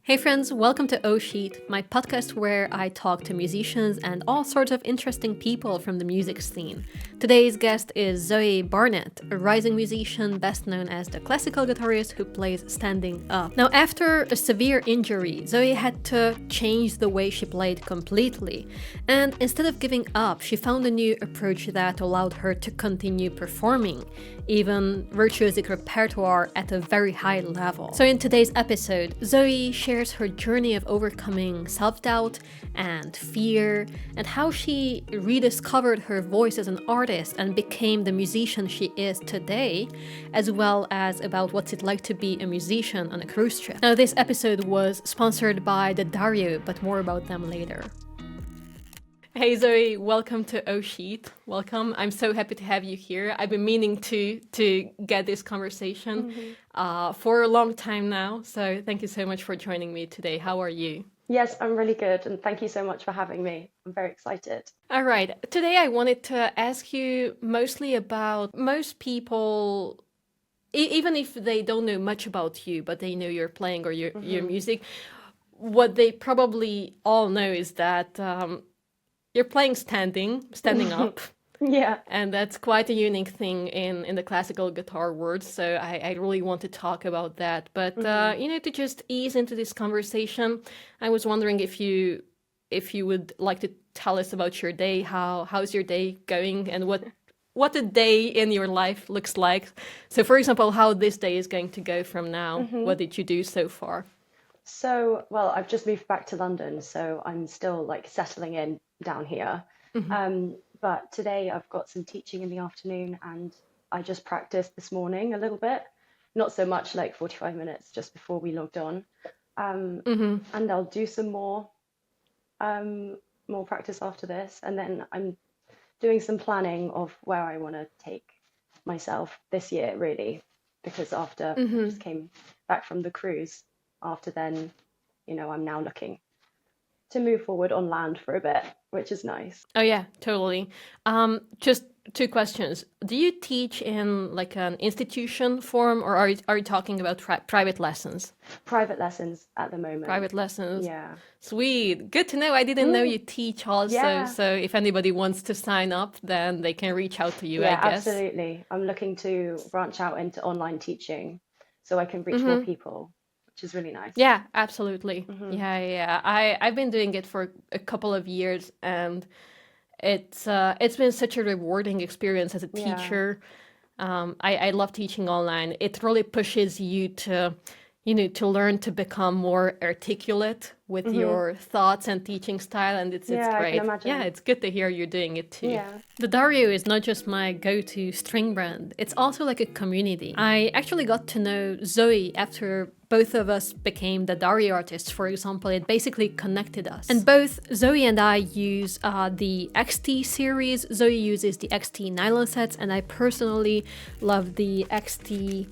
Hey friends, welcome to Sheet, my podcast where I talk to musicians and all sorts of interesting people from the music scene. Today's guest is Zoe Barnett, a rising musician best known as the classical guitarist who plays standing up. Now, after a severe injury, Zoe had to change the way she played completely. And instead of giving up, she found a new approach that allowed her to continue performing, even virtuosic repertoire at a very high level. So in today's episode, Zoe shares her journey of overcoming self-doubt and fear, and how she rediscovered her voice as an artist and became the musician she is today, as well as about what's it like to be a musician on a cruise ship. Now, this episode was sponsored by the Dario, but more about them later. Hey Zoe, welcome to Sheet. Welcome. I'm so happy to have you here. I've been meaning to get this conversation for a long time now. So thank you so much for joining me today. How are you? Yes, I'm really good, and thank you so much for having me. I'm very excited. All right. Today I wanted to ask you mostly about most people, even if they don't know much about you, but they know you're playing or your music, what they probably all know is that you're playing standing up. Yeah. And that's quite a unique thing in the classical guitar world. So I really want to talk about that. But, to just ease into this conversation, I was wondering if you would like to tell us about your day. How's your day going, and what a day in your life looks like. So, for example, how this day is going to go from now. What did you do so far? So, well, I've just moved back to London, so I'm still settling in down here. But today I've got some teaching in the afternoon, and I just practiced this morning a little bit, not so much, like 45 minutes just before we logged on. And I'll do some more practice after this, and then I'm doing some planning of where I want to take myself this year, really, because after I just came back from the cruise, after then, I'm now looking to move forward on land for a bit, which is nice. Oh yeah, totally. Just two questions. Do you teach in like an institution form, or are you talking about private lessons? Private lessons at the moment. Private lessons. Yeah. Sweet. Good to know. I didn't know you teach also. Yeah. So if anybody wants to sign up, then they can reach out to you, Yeah, I guess. absolutely. I'm looking to branch out into online teaching so I can reach more people, which is really nice. Yeah, absolutely. Yeah. I've been doing it for a couple of years, and it's been such a rewarding experience as a teacher. I love teaching online. It really pushes you to learn to become more articulate with your thoughts and teaching style, and it's I great. can imagine. Yeah, it's good to hear you're doing it too. Yeah. The Dario is not just my go-to string brand, it's also like a community. I actually got to know Zoe after both of us became the Dario artists, for example. It basically connected us. And both Zoe and I use the XT series. Zoe uses the XT nylon sets, and I personally love the XT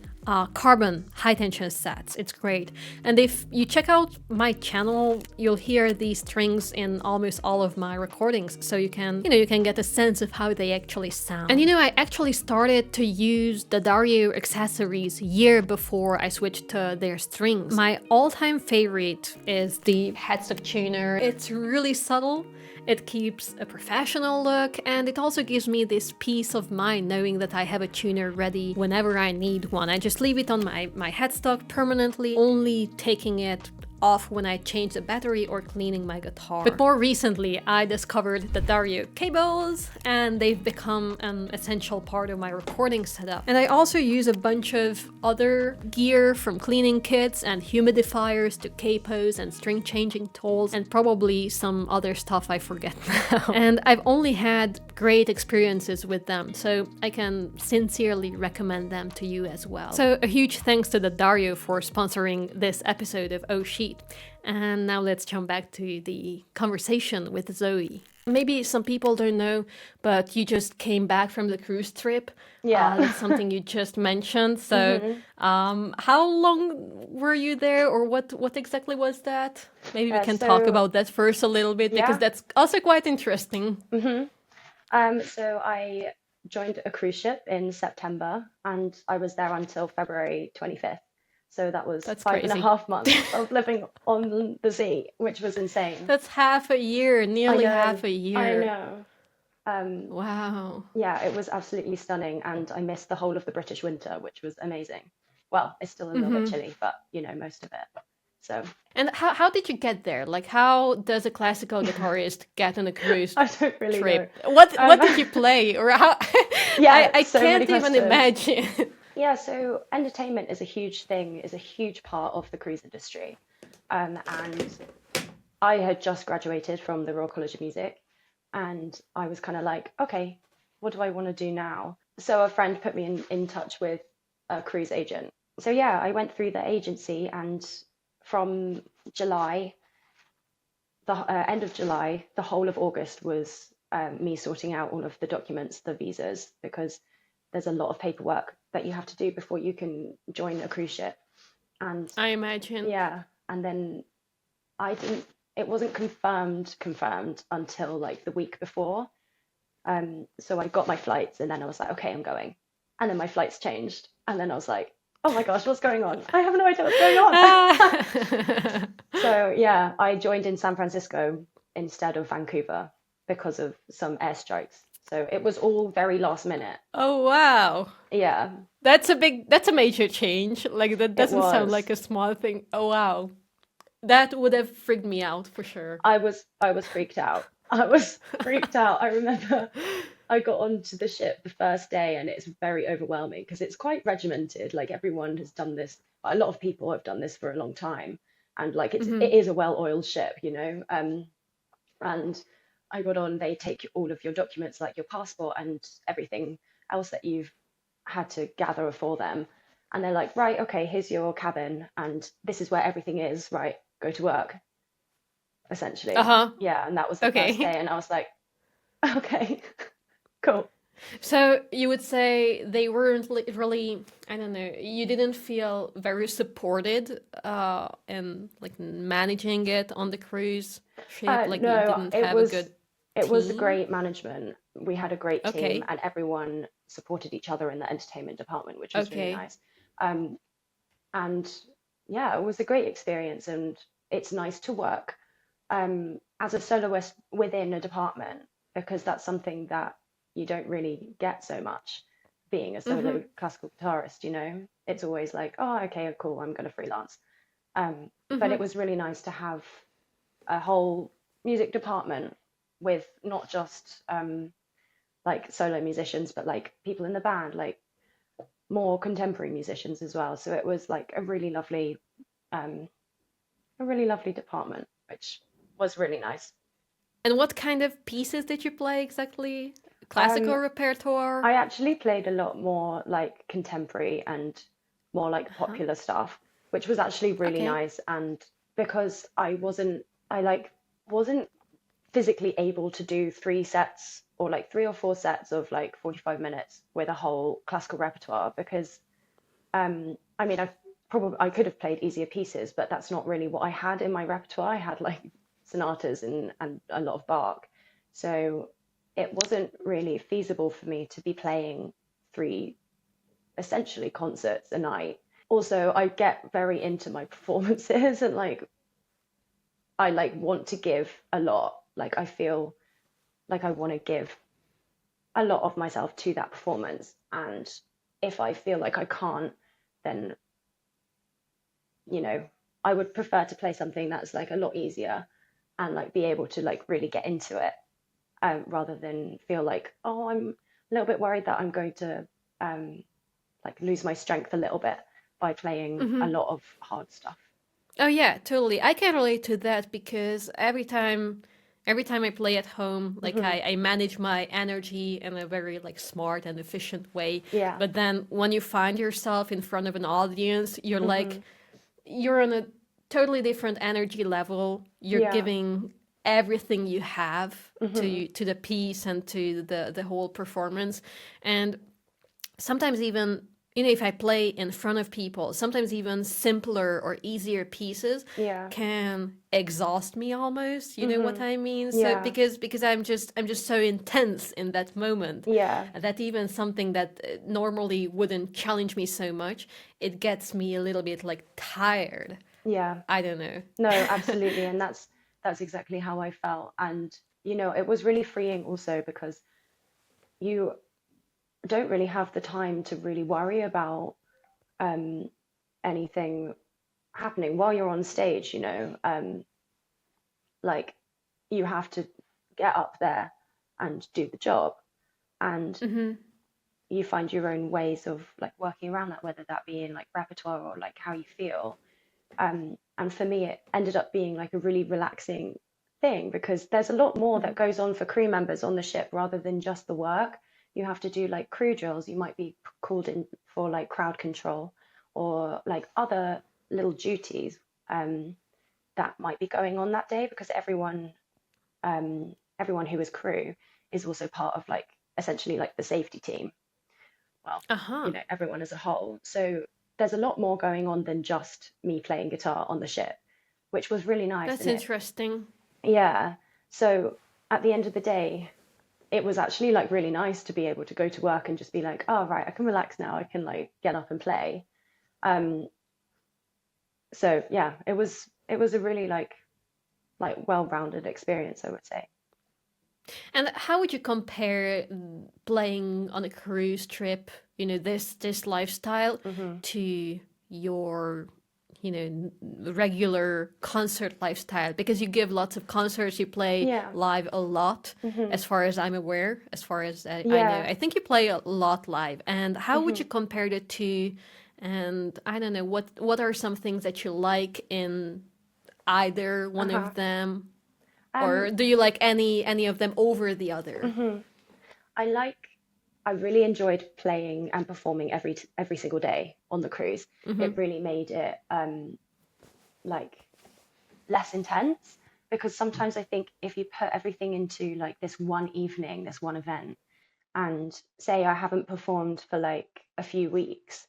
carbon high tension sets. It's great. And if you check out my channel, you'll hear these strings in almost all of my recordings, so you can get a sense of how they actually sound. And I actually started to use the Dario accessories year before I switched to their strings. My all-time favorite is the headstock tuner. It's really subtle. It keeps a professional look, and it also gives me this peace of mind knowing that I have a tuner ready whenever I need one. I just leave it on my headstock permanently, only taking it off when I change the battery or cleaning my guitar. But more recently, I discovered the Dario cables, and they've become an essential part of my recording setup. And I also use a bunch of other gear, from cleaning kits and humidifiers to capos and string changing tools, and probably some other stuff I forget now. And I've only had great experiences with them, so I can sincerely recommend them to you as well. So a huge thanks to the Dario for sponsoring this episode of Sheet. And now let's jump back to the conversation with Zoe. Maybe some people don't know, but you just came back from the cruise trip. Yeah. That's something you just mentioned. So how long were you there, or what exactly was that? Maybe we can talk about that first a little bit, because that's also quite interesting. So I joined a cruise ship in September, and I was there until February 25th. So that was That's five and a crazy. half months of living on the sea, which was insane. That's half a year, I nearly know, half a I year. know. Um, Wow. yeah, it was absolutely stunning, and I missed the whole of the British winter, which was amazing. Well, it's still a little bit Hmm. chilly, but most of it. So And how did you get there? Like, how does a classical guitarist get on a cruise I don't really know. trip? What Um, did you play, or how? yeah, I so many can't even questions. imagine. Yeah, so entertainment is a huge thing, is a huge part of the cruise industry. And I had just graduated from the Royal College of Music, and I was kind of like, okay, what do I want to do now? So a friend put me in touch with a cruise agent. So yeah, I went through the agency, and from July, the end of July, the whole of August was me sorting out all of the documents, the visas, because there's a lot of paperwork that you have to do before you can join a cruise ship. And I imagine. yeah, and then I didn't, it wasn't confirmed until like the week before. So I got my flights and then I was like, okay, I'm going. And then my flights changed. And then I was like, oh my gosh, what's going on? I have no idea what's going on. Ah. So yeah, I joined in San Francisco instead of Vancouver because of some airstrikes. So it was all very last minute. Oh wow. Yeah, That's a major change. Like that it doesn't sound like was. a small thing. Oh wow. That would have freaked me out for sure. I was freaked out. I was freaked out. I remember I got onto the ship the first day and it's very overwhelming because it's quite regimented. Like everyone has done this, a lot of people have done this for a long time. And like it Hmm. is a well-oiled ship, and I got on, they take all of your documents, like your passport and everything else that you've had to gather for them. And they're like, right, okay, here's your cabin, and this is where everything is, right, go to work, essentially. Uh-huh. Yeah, and that was the first Okay. day, and I was like, okay, cool. So you would say they weren't really, I don't know, you didn't feel very supported in like managing it on the cruise ship, like you No, didn't have a good it was team? great management. We had a great team, Okay. and everyone supported each other in the entertainment department, which was really Okay. nice. Um, and yeah, it was a great experience, and it's nice to work as a soloist within a department because that's something that you don't really get so much being a Mm-hmm. solo classical guitarist, It's always like, oh, okay, cool, I'm going to freelance. But Mm-hmm. it was really nice to have a whole music department with not just like solo musicians, but like people in the band, like more contemporary musicians as well. So it was like um, a really lovely department, which was really nice. And what kind of pieces did you play exactly? Um, Classical repertoire? I actually played a lot more like contemporary and more like Uh-huh. popular stuff, which was actually really Okay. nice. And because I like wasn't physically able to do three sets or like three or four sets of like 45 minutes with a whole classical repertoire because I mean I could have played easier pieces, but that's not really what I had in my repertoire. I had like sonatas and a lot of Bach. So it wasn't really feasible for me to be playing three essentially concerts a night. Also, I get very into my performances and like I like want to give a lot. Like I feel like I want to give a lot of myself to that performance. And if I feel like I can't, then, you know, I would prefer to play something that's like a lot easier and like be able to like really get into it rather than feel like, oh, I'm a little bit worried that I'm going to um, like lose my strength a little bit by playing a Mm-hmm. lot of hard stuff. Oh yeah, totally. I can relate to that because every time I play at home, like Hmm. I manage my energy in a very like smart and efficient way. Yeah. But then when you find yourself in front of an audience, Hmm. you're on a totally different energy level. You're Yeah. giving everything you have Hmm. to the piece and to the whole performance. And sometimes even if I play in front of people, sometimes even simpler or easier pieces Yeah. can exhaust me almost. You know what I mean? So Yeah. because I'm just so intense in that moment Yeah. that even something that normally wouldn't challenge me so much, it gets me a little bit like tired. Yeah. I don't know. No, absolutely. And that's exactly how I felt. And, it was really freeing also because you don't really have the time to really worry about um, anything happening while you're on stage, like you have to get up there and do the job. And you find your own ways of like working around that, whether that be in like repertoire or like how you feel. And for me, it ended up being like a really relaxing thing because there's a lot more that goes on for crew members on the ship rather than just the work. You have to do like crew drills. You might be called in for like crowd control or like other little duties that might be going on that day because everyone who is crew is also part of like essentially like the safety team. Well, Uh-huh. everyone as a whole. So there's a lot more going on than just me playing guitar on the ship, which was really nice. That's And interesting. yeah. So at the end of the day, it was actually like really nice to be able to go to work and just be like, oh, right, I can relax now. I can like get up and play. Um, so yeah, it was a really like well-rounded experience, I would say. And how would you compare playing on a cruise trip, this lifestyle Hmm. to your, regular concert lifestyle? Because you give lots of concerts, you play Yeah. live a lot, Hmm. as far as I'm aware, as far as I know. Yeah. I think you play a lot live. And how would you Hmm. compare the two? And I don't know, what are some things that you like in either one Uh-huh. of them? Um, Or do you like any of them over the other? mhm. I like I really enjoyed playing and performing every single day on the cruise. It really made it like less intense because sometimes I think if you put everything into like this one evening, this one event, and say I haven't performed for like a few weeks,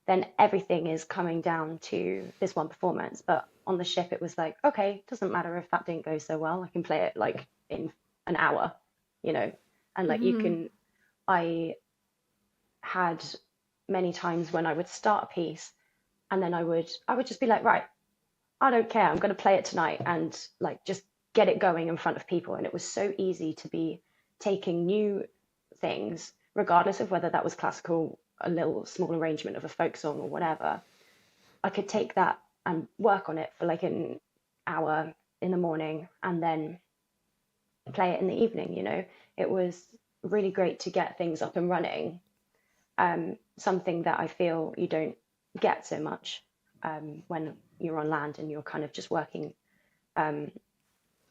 then everything is coming down to this one performance. But on the ship, it was like, okay, it doesn't matter if that didn't go so well. I can play it like in an hour, you know, and like you can. I had many times when I would start a piece and then I would just be like, right, I don't care. I'm going to play it tonight and like just get it going in front of people. And it was so easy to be taking new things, regardless of whether that was classical, a little small arrangement of a folk song or whatever. I could take that and work on it for like an hour in the morning and then play it in the evening, It was really great to get things up and running. Something that I feel you don't get so much when you're on land and you're kind of just working um,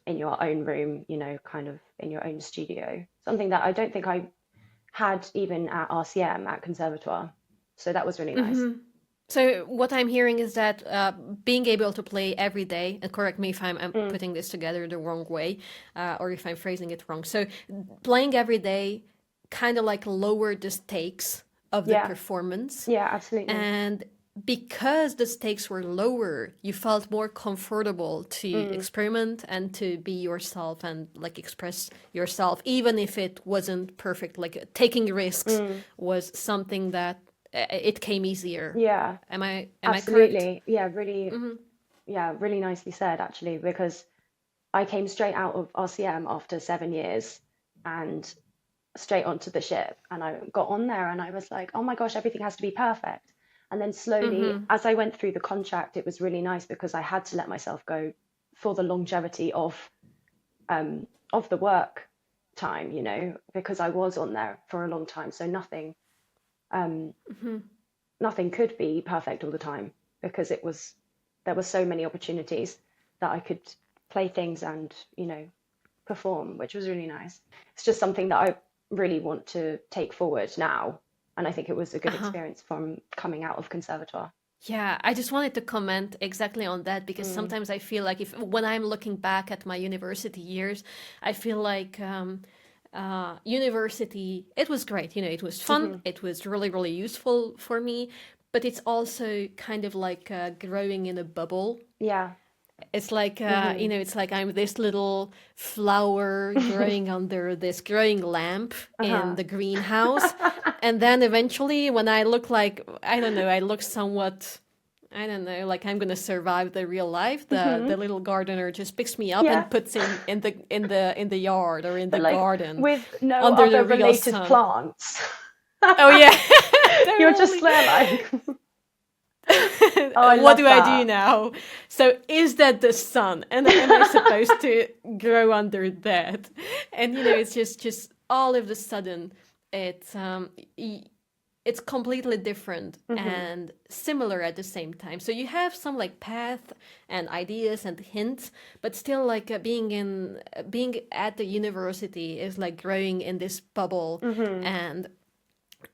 in your own room, kind of in your own studio. Something that I don't think I had even at RCM, at Conservatoire. So that was really nice. So what I'm hearing is that being able to play every day, and correct me if I'm Mm, putting this together the wrong way, or if I'm phrasing it wrong. So playing every day kind of like lowered the stakes of the yeah, performance, yeah, absolutely. and because the stakes were lower, you felt more comfortable to Mm, experiment and to be yourself and like express yourself, even if it wasn't perfect. Like taking risks mm, was something that it came easier. yeah, Am I correct? absolutely. Yeah, really nicely said, actually, because I came straight out of RCM after 7 years and straight onto the ship. And I got on there and I was like, oh my gosh, everything has to be perfect. And then slowly, as I went through the contract, it was really nice because I had to let myself go for the longevity of the work time, because I was on there for a long time. So um, nothing could be perfect all the time because there were so many opportunities that I could play things and, perform, which was really nice. It's just something that I really want to take forward now. And I think it was a good Uh-huh. experience from coming out of conservatoire. Yeah, I just wanted to comment exactly on that because Mm, sometimes I feel like if when I'm looking back at my university years, I feel like university, it was great. You know, it was fun. It was really, really useful for me. But it's also kind of like growing in a bubble. Yeah. It's like, you know, it's like I'm this little flower growing under this growing lamp in Uh-huh. the greenhouse. And then eventually, when I look like, I don't know, I look somewhat, I don't know, like I'm gonna survive the real life. The little gardener just picks me up Yeah. and puts in the yard or in But the like garden with no under the other real related sun. plants. Oh yeah, You're just totally. there like, oh, I What love do I do that. now? So is that the sun? And am I supposed to grow under that? And you know, it's just all of a sudden, it's it's completely different and similar at the same time. So you have some like path and ideas and hints, but still like being at the university is like growing in this bubble, and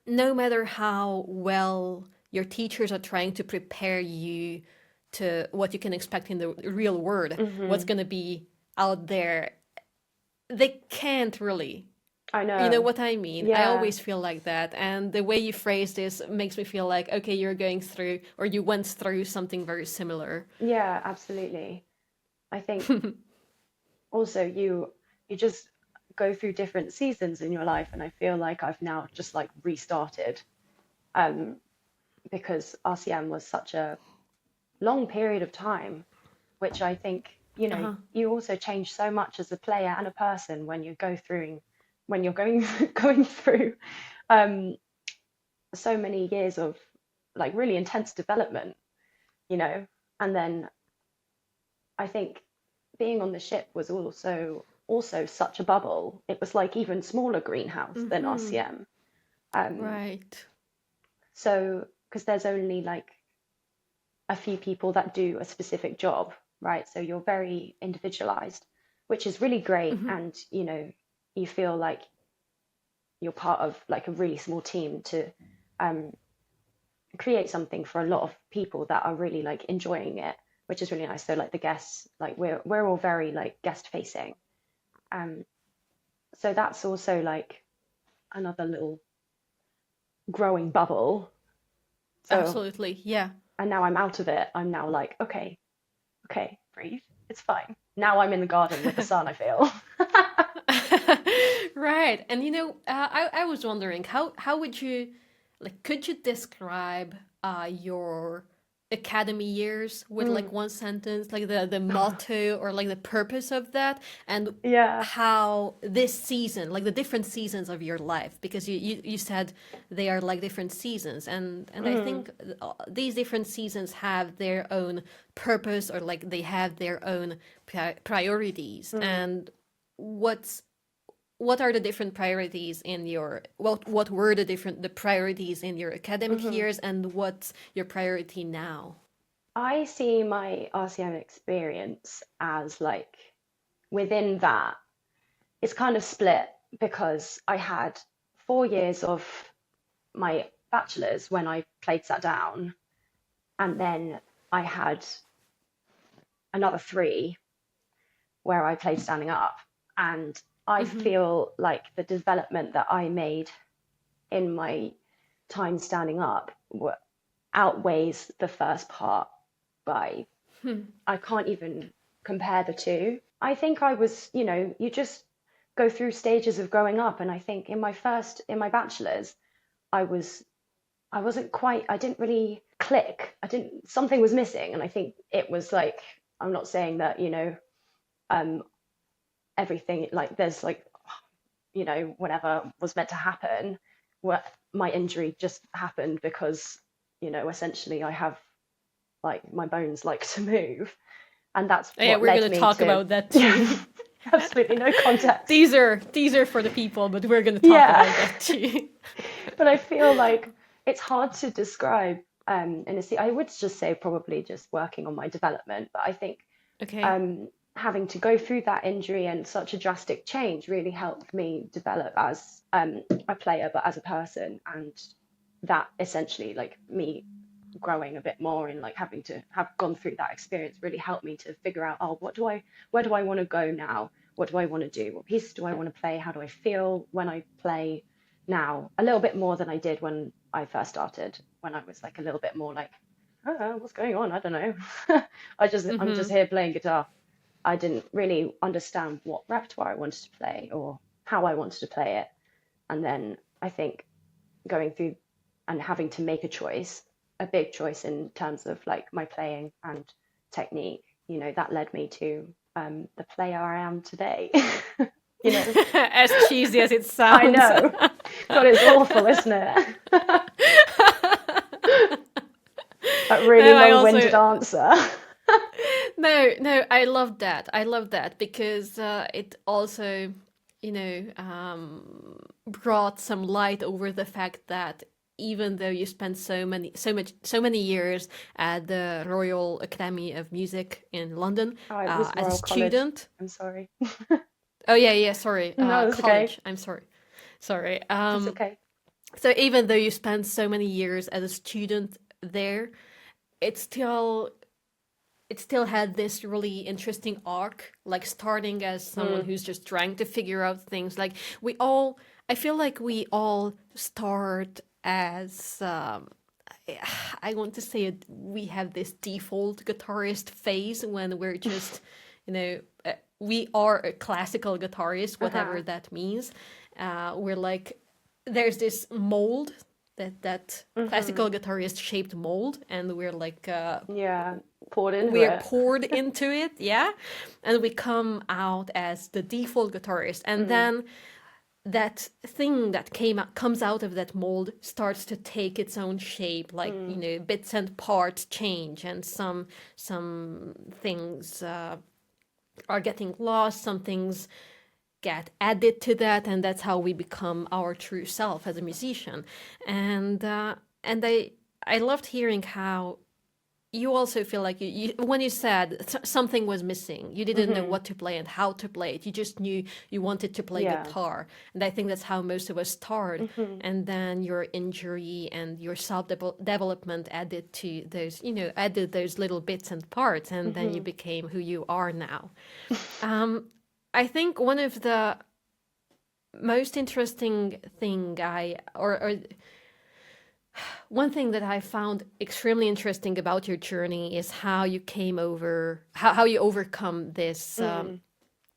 no matter how well your teachers are trying to prepare you to what you can expect in the real world, what's going to be out there, they can't really. I You know know. what I mean? I Yeah. always feel like that. And the way you phrase this makes me feel like, okay, you're going through or you went through something very similar. Yeah, absolutely. I think also you just go through different seasons in your life, and I feel like I've now just like restarted um because RCM was such a long period of time, which I think, Uh-huh. you also change so much as a player and a person when you're going going through um so many years of like really intense development, you know. And then I think being on the ship was also such a bubble. It was like even smaller greenhouse than Mm-hmm. RCM. Um, Right. so because there's only like a few people that do a specific job, right? So you're very individualized, which is really great. Mm-hmm. And, you feel like you're part of like a really small team to um, create something for a lot of people that are really like enjoying it, which is really nice. So like the guests, like we're all very like guest facing. Um, so that's also like another little growing bubble. So, Absolutely. Yeah. and now I'm out of it. I'm now like, okay, breathe. It's fine. Now I'm in the garden with the sun, I feel. Right. And you know, I was wondering how would you like could you describe your academy years with like Mm. one sentence, like the motto or like the purpose of that, and Yeah. how this season, like the different seasons of your life, because you said they are like different seasons, and I Mm. think these different seasons have their own purpose or like they have their own priorities. Mm. And what's what are the different priorities in your what were the priorities in your academic Hmm. years, and what's your priority now? I see my RCM experience as like within that, it's kind of split because I had 4 years of my bachelor's when I played sat down, and then I had another 3 where I played standing up. And I Mm-hmm. feel like the development that I made in my time standing up outweighs the first part by, I can't even compare the two. I think I was, you just go through stages of growing up. And I think in my bachelor's, I was, I wasn't quite, I didn't really click. Something was missing. And I think it was like, I'm not saying that, um, everything, like there's like, whatever was meant to happen, what my injury just happened because, essentially I have like my bones like to move, and that's Yeah, what we're led gonna me talk to, about that yeah, too. absolutely no context. These are for the people, but we're gonna talk Yeah. about that too. But I feel like it's hard to describe, I would just say probably just working on my development, but I think Okay. having to go through that injury and such a drastic change really helped me develop as a player, but as a person. And that essentially, like me growing a bit more and like having to have gone through that experience really helped me to figure out, oh, where do I want to go now? what do I want to do? What pieces do I want to play? How do I feel when I play now? A little bit more than I did when I first started, when I was like a little bit more like, oh, what's going on? I don't know. I'm just here playing guitar. I didn't really understand what repertoire I wanted to play or how I wanted to play it. And then I think going through and having to make a big choice in terms of like my playing and technique, that led me to the player I am today. As cheesy as it sounds. I know. God, it's awful, isn't it? That really long-winded answer. No, I love that. I love that because it also, brought some light over the fact that even though you spent so many years at the Royal Academy of Music in London It was as a Royal student. College. I'm sorry. Oh yeah, sorry. No, it's college. okay. I'm sorry. It's okay. So even though you spent so many years as a student there, it still had this really interesting arc, like starting as someone who's just trying to figure out things. Like I feel like we all start as, I want to say it, we have this default guitarist phase when we're just, we are a classical guitarist, whatever that means. We're like, there's this mold, that classical guitarist shaped mold, and we're like poured into it, and we come out as the default guitarist, and then that thing that comes out of that mold starts to take its own shape, like bits and parts change, and some things are getting lost, some things get added to that, and that's how we become our true self as a musician. And I loved hearing how you also feel like you when you said something was missing, you didn't know what to play and how to play it, you just knew you wanted to play guitar. And I think that's how most of us start. And then your injury and your self-development added to those, those little bits and parts, and then you became who you are now. I think one of the most interesting thing one thing that I found extremely interesting about your journey is how you how you overcome this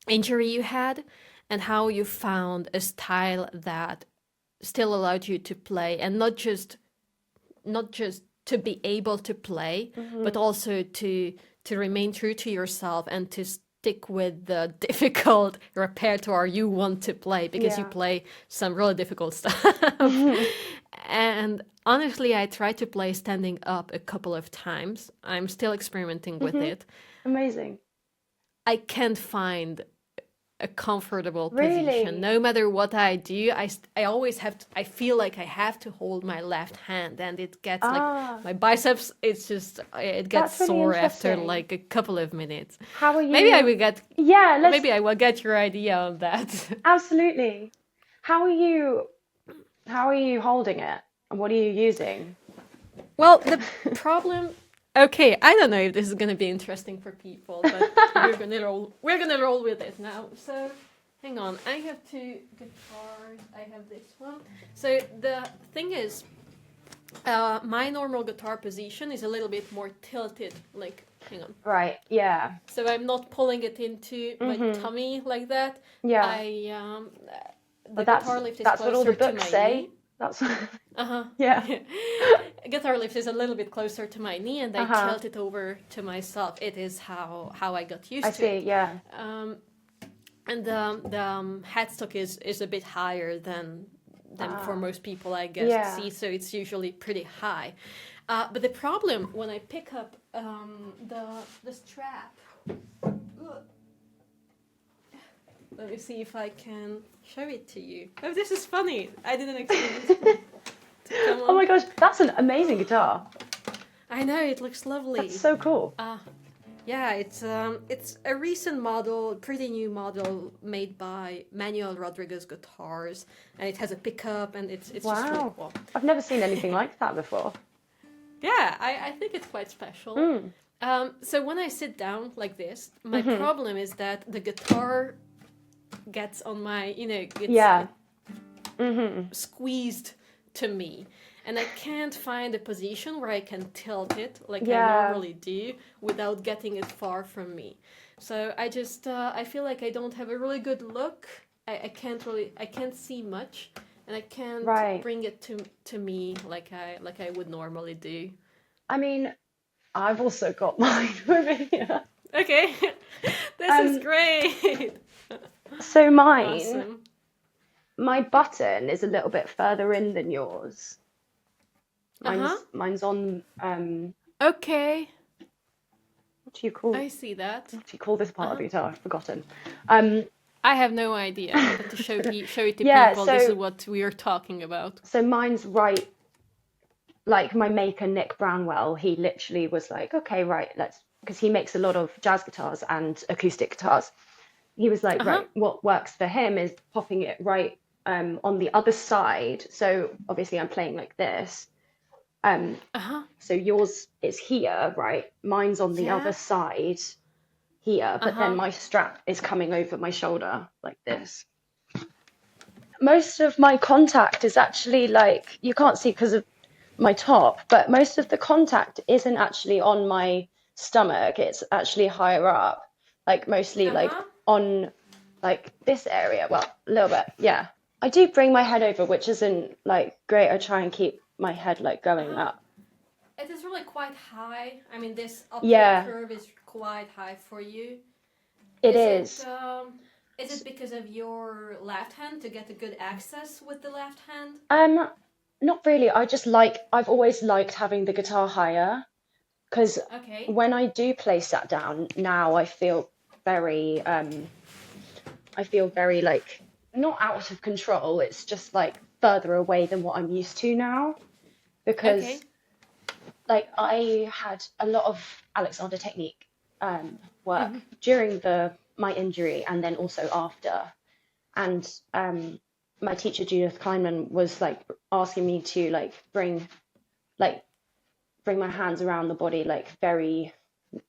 injury you had, and how you found a style that still allowed you to play, and not just to be able to play, but also to remain true to yourself and to stick with the difficult repertoire you want to play, because you play some really difficult stuff. And honestly, I tried to play standing up a couple of times. I'm still experimenting with it. Amazing. I can't find a comfortable Really? position. No matter what I do, I always have to, I feel like I have to hold my left hand, and it gets like my biceps, it gets really sore after interesting. like a couple of minutes. How are you? Maybe I will get maybe I will get your idea on that. absolutely. How are you holding it? And what are you using? Well, the problem. Okay, I don't know if this is gonna be interesting for people, but we're gonna roll with it now. So, hang on. I have two guitars. I have this one. So the thing is, my normal guitar position is a little bit more tilted. Like, hang on. Right. Yeah. So I'm not pulling it into my tummy like that. Yeah. The guitar lift is that's what all closer the to books my say. knee. That's Yeah. Guitar lift is a little bit closer to my knee, and I tilt it over to myself. It is how I got used to it. I see, yeah. And the headstock is a bit higher than for most people, I guess. Yeah. See, so it's usually pretty high. But the problem when I pick up the strap. Let me see if I can show it to you. Oh, this is funny. I didn't expect it to come on. Oh my gosh, that's an amazing guitar. I know, it looks lovely. That's so cool. Yeah, it's a recent model, pretty new model made by Manuel Rodriguez Guitars, and it has a pickup, and it's just really cool. I've never seen anything like that before. Yeah, I think it's quite special. So when I sit down like this, my problem is that the guitar gets on my, it's Yeah. Mm-hmm. squeezed to me. And I can't find a position where I can tilt it like I Yeah. normally do without getting it far from me. So I feel like I don't have a really good look. I can't see much, and I can't Right. bring it to me like I would normally do. I mean, I've also got mine over here. Okay, this is Um, great. so mine, Awesome. my button is a little bit further in than yours. Uh huh. Mine's on Okay, what do you call I see that. what do you call this Uh part of huh. the guitar? I've forgotten. Um, I have no idea, but to show it to yeah, people, this is so what we are talking about. mine's right, like my maker Nick Brownwell, he literally was like, okay, right, let's, because he makes a lot of jazz guitars and acoustic guitars. He was like, Uh huh. right, what works for him is popping it right on the other side. So obviously I'm playing like this. Um, Uh huh. so yours is here, right? Mine's on the other Yeah. side here, Uh but then huh. my strap is coming over my shoulder like this. Most of my contact is actually like, you can't see because of my top, but most of the contact isn't actually on my stomach. It's actually higher up, like mostly Uh like huh. on like this area. Well, a little bit, yeah. I do bring my head over, which isn't like great. I try and keep my head like Uh going huh. up. It is really quite high. I mean, this upward Yeah, curve is quite high for you. it Is it is. is it because of your left hand to get a good access with the left hand? Um, Not really. I've always liked having the guitar higher because Okay. when I do place that down now, very I feel very like not out of control. It's just like further away than what I'm used to now because Okay. like I had a lot of Alexander technique work Mhm. during the my injury and then also after. And my teacher Judith Kleinman was like asking me to like bring my hands around the body like very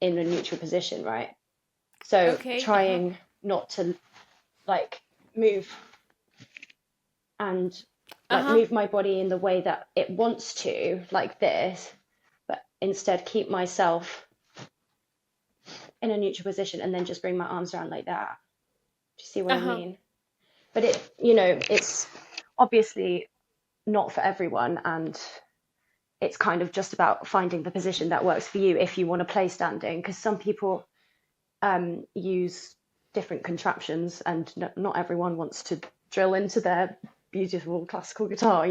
in a neutral position, right? So Okay. Uh huh. trying not to like move and Uh like huh. move my body in the way that it wants to, like this, but instead keep myself in a neutral position and then just bring my arms around like that. Do you see what Uh I huh. mean? But it's obviously not for everyone, and it's kind of just about finding the position that works for you if you want to play standing, because some people use different contraptions, and not everyone wants to drill into their beautiful classical guitar.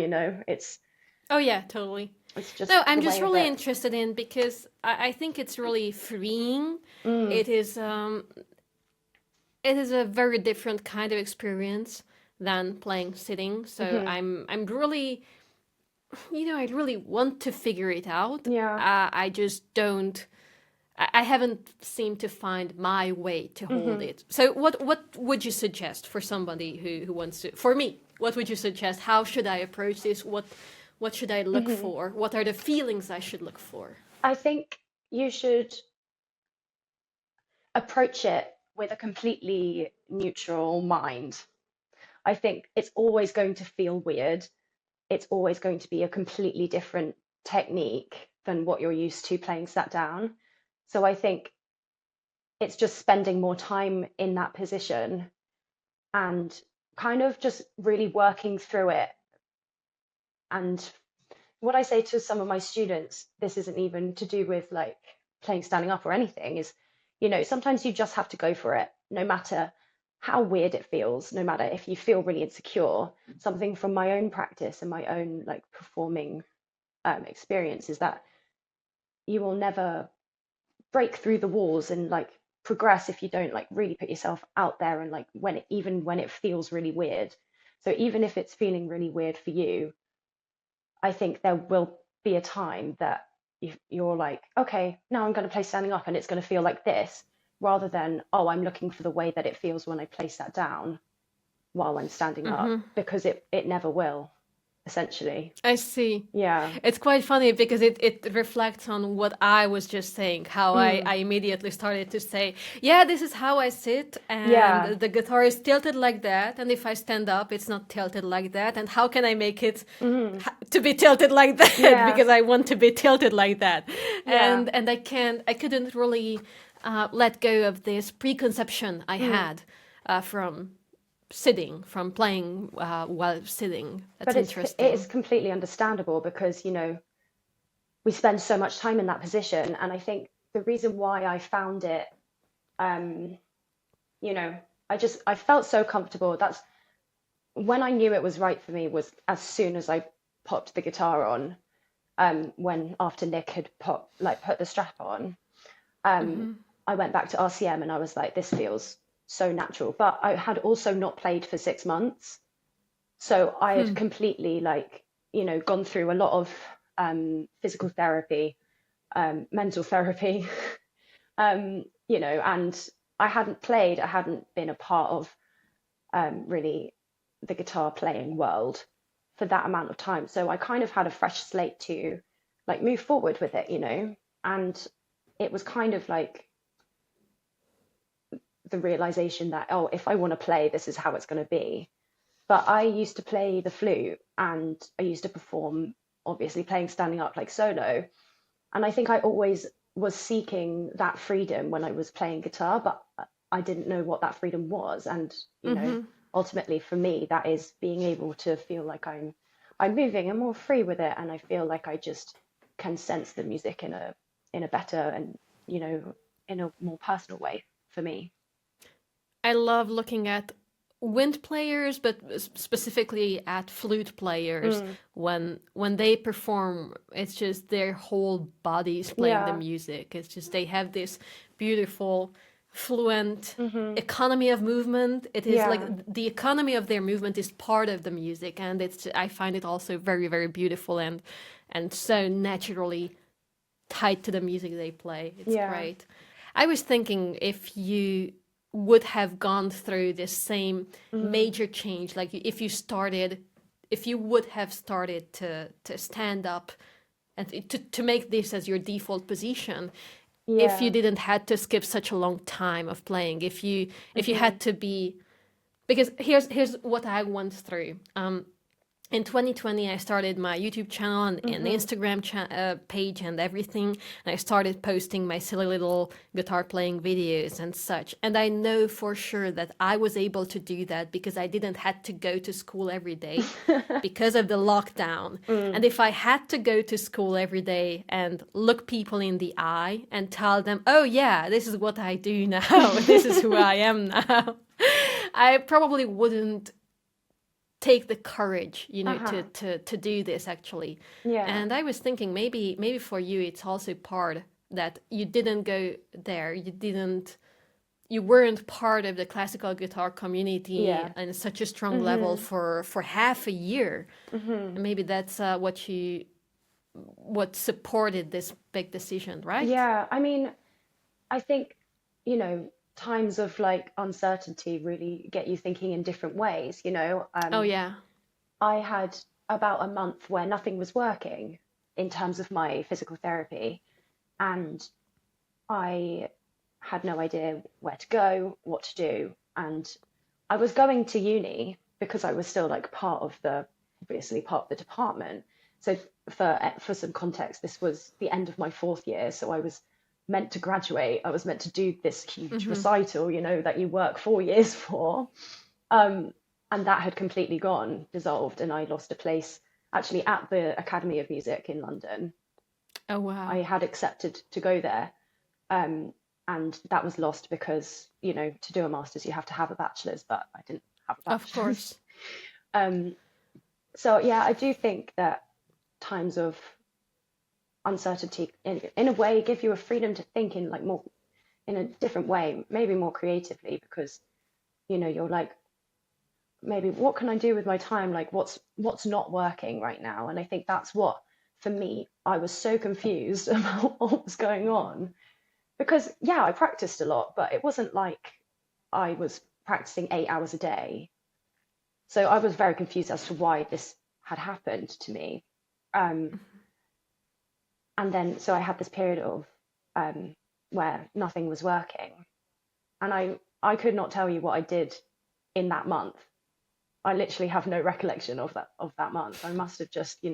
Oh yeah, totally. It's just No, I'm the just way of really it. interested in because I think it's really freeing. Mm, It is it is a very different kind of experience than playing sitting. So hmm I'm really I really want to figure it out. Yeah. I just don't. I haven't seemed to find my way to hold hmm it. So what would you suggest for somebody who wants to? For me, what would you suggest? How should I approach this? What should I look hmm for? What are the feelings I should look for? I think you should approach it with a completely neutral mind. I think it's always going to feel weird. It's always going to be a completely different technique than what you're used to playing sat down. So I think it's just spending more time in that position and kind of just really working through it. And what I say to some of my students, this isn't even to do with like playing standing up or anything, is, sometimes you just have to go for it, no matter how weird it feels, no matter if you feel really insecure. Something from my own practice and my own like performing experience is that you will never break through the walls and like progress if you don't like really put yourself out there and like even when it feels really weird. So even if it's feeling really weird for you, I think there will be a time that you're like, okay, now I'm going to play standing up and it's going to feel like this, rather than, oh, I'm looking for the way that it feels when I place that down while I'm standing up, Mm-hmm. because it never will. essentially. I see. Yeah. It's quite funny because it reflects on what I was just saying, how I immediately started to say, yeah, this is how I sit, and Yeah. the guitar is tilted like that, and if I stand up, it's not tilted like that, and how can I make it to be tilted like that Yeah. because I want to be tilted like that. Yeah. And I couldn't really let go of this preconception I had from sitting, from playing while sitting. That's But it's interesting. completely understandable because, we spend so much time in that position. And I think the reason why I found it, um, you know, I felt so comfortable. That's when I knew it was right for me, was as soon as I popped the guitar on, when after Nick had put the strap on, I went back to RCM and I was like, this feels so natural. But I had also not played for 6 months. So I had completely gone through a lot of physical therapy, mental therapy, and I hadn't been a part of really the guitar playing world for that amount of time. So I kind of had a fresh slate to like move forward with it. And it was kind of like the realization that, oh, if I want to play, this is how it's going to be. But I used to play the flute and I used to perform, obviously playing standing up like solo. And I think I always was seeking that freedom when I was playing guitar, but I didn't know what that freedom was. And, ultimately for me, that is being able to feel like I'm moving and more free with it. And I feel like I just can sense the music in a better and, in a more personal way for me. I love looking at wind players, but specifically at flute players when they perform. It's just their whole bodies playing the Yeah. music. It's just they have this beautiful, fluent economy of movement. It is like Yeah. the economy of their movement is part of the music, and I find it also very very beautiful and so naturally tied to the music they play. It's Yeah. great. I was thinking if you would have gone through this same major change, like if you would have started to stand up and to make this as your default position, if you Yeah. didn't had to skip such a long time of playing, if you had to be, because here's what I went through. In 2020, I started my YouTube channel and Instagram page and everything. And I started posting my silly little guitar playing videos and such. And I know for sure that I was able to do that because I didn't had to go to school every day because of the lockdown. And if I had to go to school every day and look people in the eye and tell them, oh yeah, this is what I do now, this is who I am now, I probably wouldn't take the courage, to do this actually. Yeah. And I was thinking maybe for you it's also part that you didn't go there, you weren't part of the classical guitar community Yeah. in such a strong level for half a year. And maybe that's what supported this big decision, right? Yeah. I mean, I think, times of like uncertainty really get you thinking in different ways. Oh yeah. I had about a month where nothing was working in terms of my physical therapy, and I had no idea where to go, what to do. And I was going to uni because I was still like obviously part of the department. So for some context, this was the end of my fourth year. So I was meant to graduate. I was meant to do this huge recital, that you work 4 years for. And that had completely dissolved. And I lost a place actually at the Academy of Music in London. Oh wow. I had accepted to go there. And that was lost because, to do a master's, you have to have a bachelor's, but I didn't have a Of bachelor's. course. So yeah, I do think that times of uncertainty in a way give you a freedom to think in like more in a different way, maybe more creatively, because you're like, maybe what can I do with my time, like what's not working right now. And I think that's what, for me, I was so confused about what was going on, because yeah, I practiced a lot, but it wasn't like I was practicing 8 hours a day. So I was very confused as to why this had happened to me. Um, and then, so I had this period of where nothing was working. And I could not tell you what I did in that month. I literally have no recollection of that month. I must have just,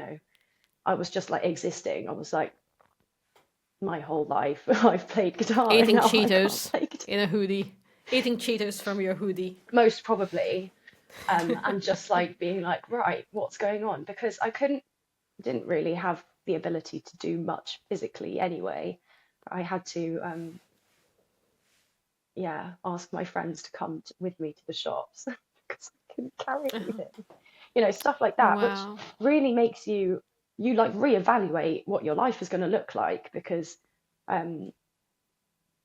I was just like existing. I was like, my whole life I've played guitar. Eating and now I can't Cheetos play guitar. in a hoodie. Eating Cheetos from your hoodie. Most probably. And just like being like, right, what's going on? Because I didn't really have the ability to do much physically anyway. I had to, ask my friends to come with me to the shops because I couldn't carry anything. Stuff like that, Wow. which really makes you like reevaluate what your life is going to look like, because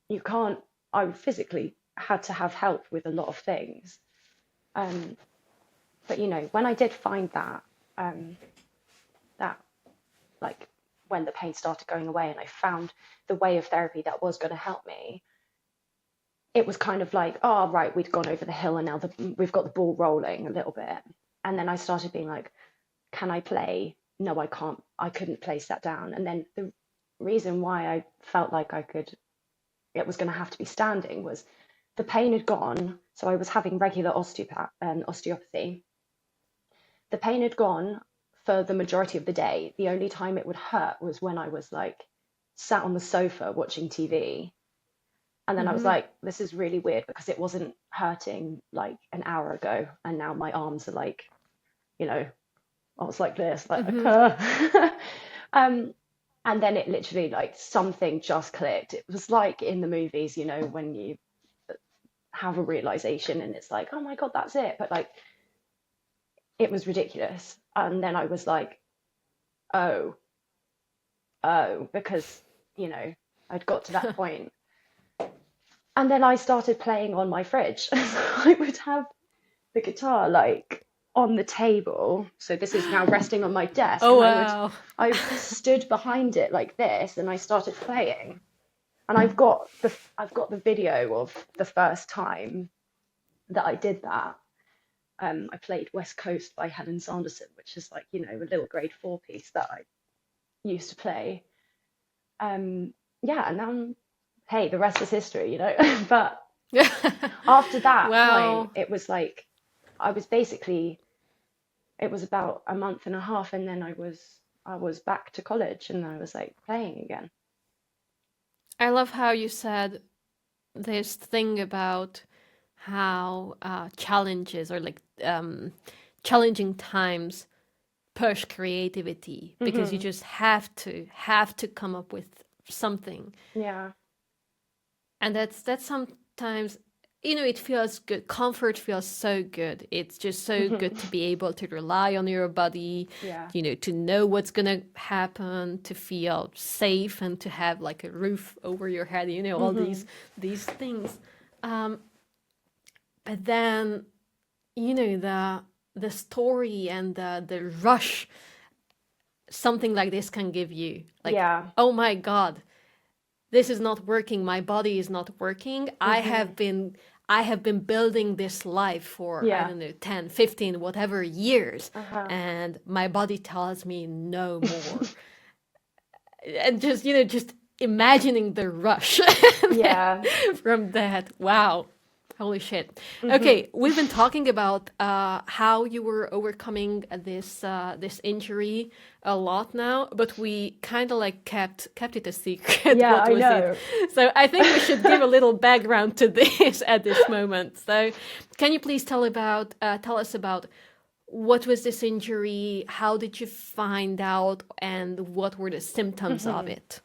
you can't. I physically had to have help with a lot of things. But when I did find that, that like when the pain started going away and I found the way of therapy that was going to help me, it was kind of like, oh, right, we'd gone over the hill and now we've got the ball rolling a little bit. And then I started being like, can I play? No, I can't. I couldn't place that down. And then the reason why I felt like it was going to have to be standing was the pain had gone. So I was having regular osteopathy. The pain had gone for the majority of the day. The only time it would hurt was when I was like sat on the sofa watching TV. And then I was like, this is really weird, because it wasn't hurting like an hour ago. And now my arms are like, I was like this, like, and then it literally like something just clicked. It was like in the movies, when you have a realization and it's like, oh my God, that's it. But like, it was ridiculous. And then I was like, oh, because, I'd got to that point. And then I started playing on my fridge. I would have the guitar like on the table. So this is now resting on my desk. Oh, and wow. I stood behind it like this and I started playing. And I've got the video of the first time that I did that. I played West Coast by Helen Sanderson, which is like, a little grade 4 piece that I used to play. And now hey, the rest is history, But after that Wow. point, it was like it was about a month and a half, and then I was back to college and I was like playing again. I love how you said this thing about how challenges or like challenging times push creativity, because you just have to come up with something. Yeah. And that's sometimes, it feels good. Comfort feels so good. It's just so good to be able to rely on your body, Yeah. to know what's going to happen, to feel safe and to have like a roof over your head, all these things. But then, the story and the rush something like this can give you. Like, Yeah. oh my God, this is not working. My body is not working. I have been building this life for, I don't know, 10, 15, whatever years. And my body tells me no more. And just, just imagining the rush from that. Wow. Holy shit. Okay, we've been talking about how you were overcoming this injury a lot now, but we kind of like kept it a secret. Yeah, what was I know. it? So I think we should give a little background to this at this moment. So can you please tell us about what was this injury? How did you find out, and what were the symptoms of it?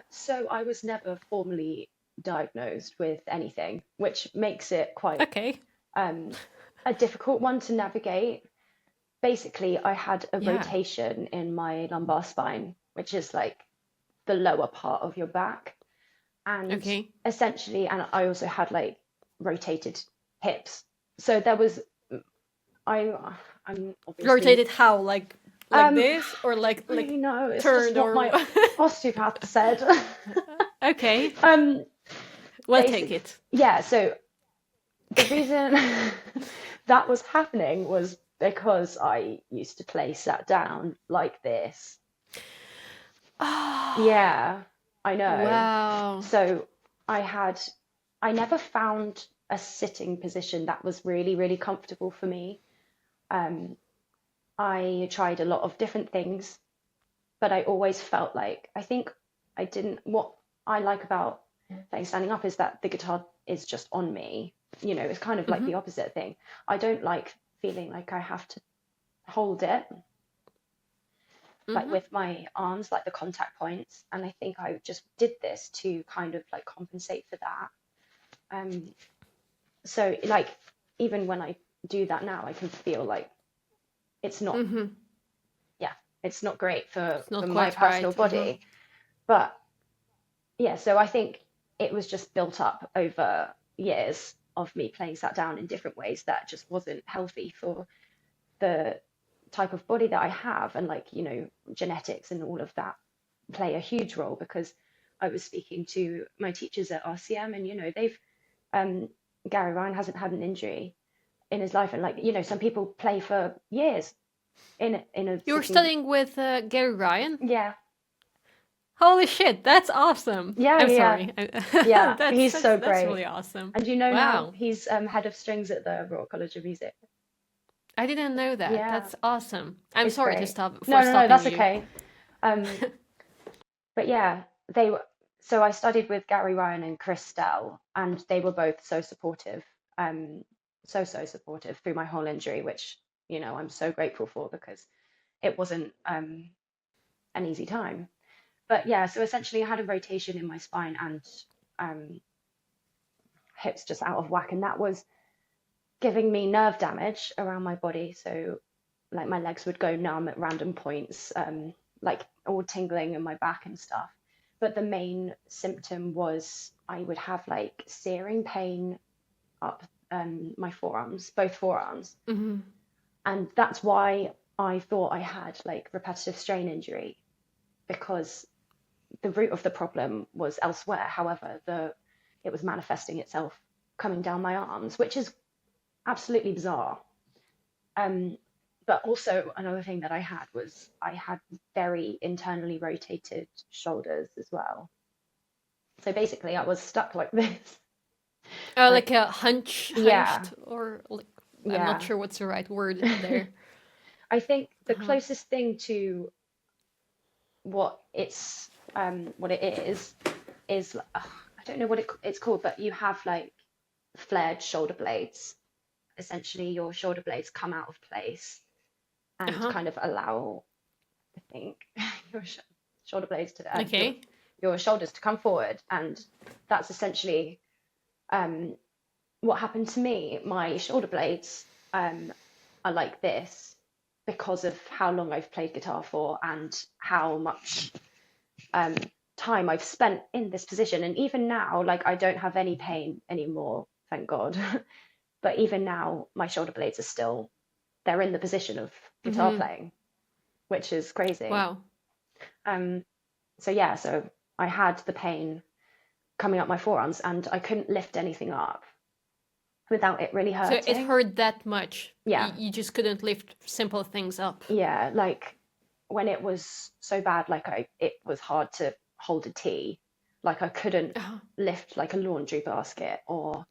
So I was never formally diagnosed with anything, which makes it quite Okay. a difficult one to navigate. Basically, I had a Yeah. rotation in my lumbar spine, which is like the lower part of your back. And Okay. essentially, and I also had like rotated hips. So there was, I'm obviously, Rotated how? Like Um, this, or like no, it's turned, just what or my osteopath said. Okay. We'll take Basic- it. Yeah, so the reason that was happening was because I used to play sat down like this. Oh, Yeah, I know. wow. So I never found a sitting position that was really, really comfortable for me. Um, I tried a lot of different things, but I always felt like I think I didn't. What I like about playing standing up is that the guitar is just on me. It's kind of like Mm-hmm. the opposite thing. I don't like feeling like I have to hold it like Mm-hmm. with my arms, like the contact points. And I think I just did this to kind of like compensate for that. Um, so like even when I do that now, I can feel like it's not, Mm-hmm. yeah, it's not great for It's not my quite personal right. Uh-huh. body. But yeah, so I think it was just built up over years of me playing sat down in different ways that just wasn't healthy for the type of body that I have. And like, genetics and all of that play a huge role because I was speaking to my teachers at RCM and, they've, um, Gary Ryan hasn't had an injury in his life. And like, some people play for years in a You were sitting. studying with Gary Ryan? Yeah. Holy shit, that's awesome. Yeah. I'm Yeah. sorry. Yeah. That's He's that's so that's great. really awesome. And now Wow. he's head of strings at the Royal College of Music. I didn't know that. Yeah, That's awesome. I'm it's sorry to great. stop for No, no, no, stopping that's you. okay. Um, but yeah, they were. So I studied with Gary Ryan and Chris Stell, and they were both so supportive, um, so supportive through my whole injury, which I'm so grateful for because it wasn't an easy time. But yeah, so essentially I had a rotation in my spine and um, hips just out of whack, and that was giving me nerve damage around my body. So like my legs would go numb at random points, like all tingling in my back and stuff. But the main symptom was I would have like searing pain up my forearms, both forearms. Hmm. And that's why I thought I had like repetitive strain injury because the root of the problem was elsewhere. However, it was manifesting itself coming down my arms, which is absolutely bizarre. Um, but also another thing that I had was I had very internally rotated shoulders as well. So basically, I was stuck like this. Like, Like a yeah, hunched, or like, I'm not yeah. sure what's the right word there. I think the Uh-huh. closest thing to what what it is I don't know what it's called, but you have like flared shoulder blades. Essentially, your shoulder blades come out of place and Uh-huh. kind of allow, I think, your shoulder blades to Okay. your shoulders to come forward, and that's essentially um, what happened to me. My shoulder blades are like this because of how long I've played guitar for and how much um, time I've spent in this position. And even now, like I don't have any pain anymore, thank God. But even now, my shoulder blades are still they're in the position of guitar Mm-hmm. playing, which is crazy. Wow. Um, so yeah, so I had the pain coming up my forearms and I couldn't lift anything up without it really So it hurting. hurt that much. Yeah, You just couldn't lift simple things up. yeah, like when it was so bad, like it was hard to hold a tea. Like I couldn't Uh-huh. lift like a laundry basket or,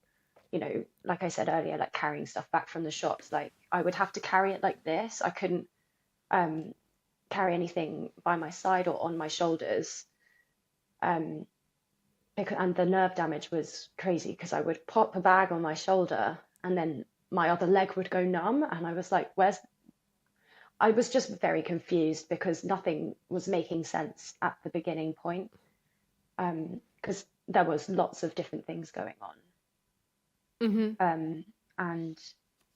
like I said earlier, like carrying stuff back from the shops. Like I would have to carry it like this. I couldn't um carry anything by my side or on my shoulders. Um, and the nerve damage was crazy because I would pop a bag on my shoulder and then my other leg would go numb. And I was like, I was just very confused because nothing was making sense at the beginning point. Because there was lots of different things going on. Mm-hmm. And